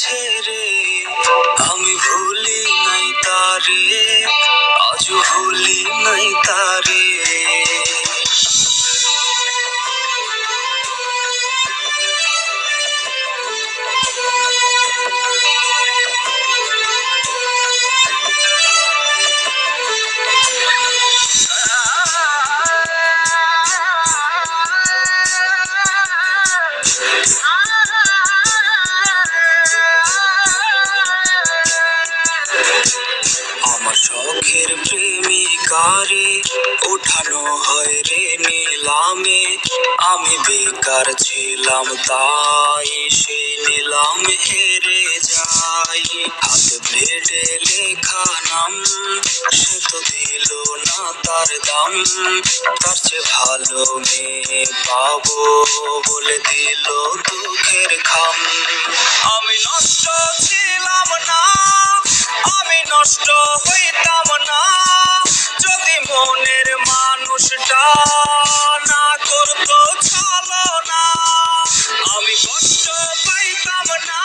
ছেড়ে আমি ভুলি নাই তারে, আজও ভুলি নাই তারে। আমার শখের প্রেমিকারে ওঠানো হয় রে নিলামে, আমি বেকার ছিলাম তাই সেই নিলাম হেরে যাই। হাতে ব্লেডে লেখা নাম, সে তো দিল না তার দাম, তার চেয়ে ভালো মেয়ে পাবো বলে দিল দুঃখের খাম। আমি নষ্ট ছিলাম না, আমি নষ্ট হইতাম না, যদি মনের মানুষটা না করতো ছলনা। আমি কষ্ট পাইতাম না,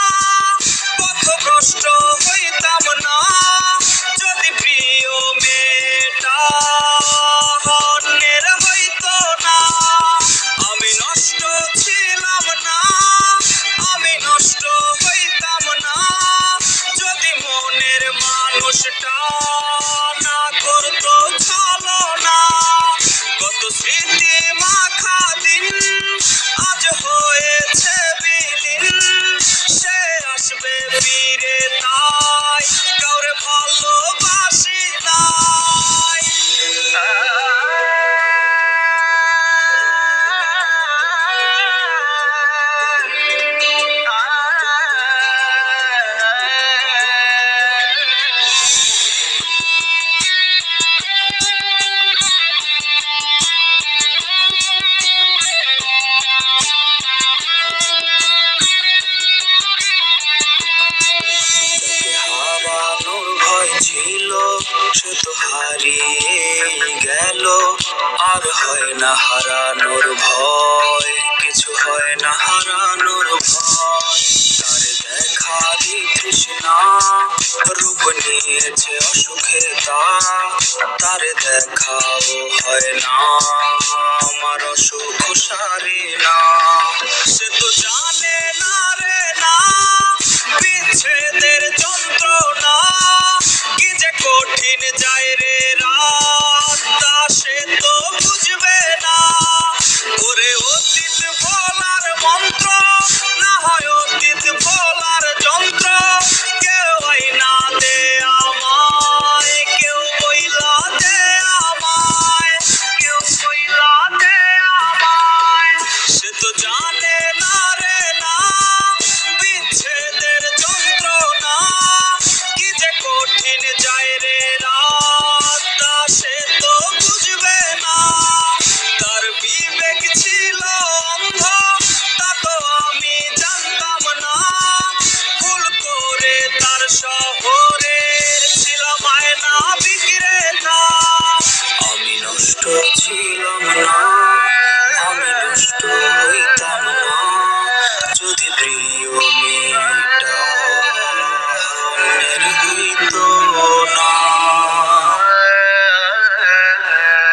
পথভ্রষ্ট হইতাম না, যদি প্রিয় মেয়েটা অন্যের হইতো না। আমি নষ্ট ছিলাম না, আমি নষ্ট হইতাম না, যদি মনের মানুষটা না করতো ছলনা। কত স্মৃতি মাখা দিন আজ হয়েছে বিলীন, সে আসবে ফিরে তাই কাউরে ভালোবাসি নাই। হারানোর ভয় ছিল, সে তো হারিয়ে গেল, আর হয় না হারানোর ভয়, কিছু হয় না হারানোর ভয়। তার দেখারই তৃষ্ণা রূপ নিয়েছে অসুখে তার দেখাও হয় না, আমার অসুখ সারে না। সে তো জানে না রে না বিচ্ছেদের যন্ত্রণা, কি যে কঠিন যায় রে রাতটা, সে তো বুঝবে না। ওরে অতীত ভোলার মন্ত্র, না হয় অতীত ভোলার যন্ত্র, কেউ আইনা দে আমায়, কেউ বইলা দে আমায়, কেউ বইলা দে আমায়। সে তো জানে না রে না বিচ্ছেদের যন্ত্রণা, কি যে কঠিন যায় রে রাতটা, সে তো বুঝবে না। তার বিবেক ছিল অন্ধ, তা তো আমি জানতাম না, ভুল করে তার শহরে ছিলাম আয়না বিক্রেতা। আমি নষ্ট ছিলাম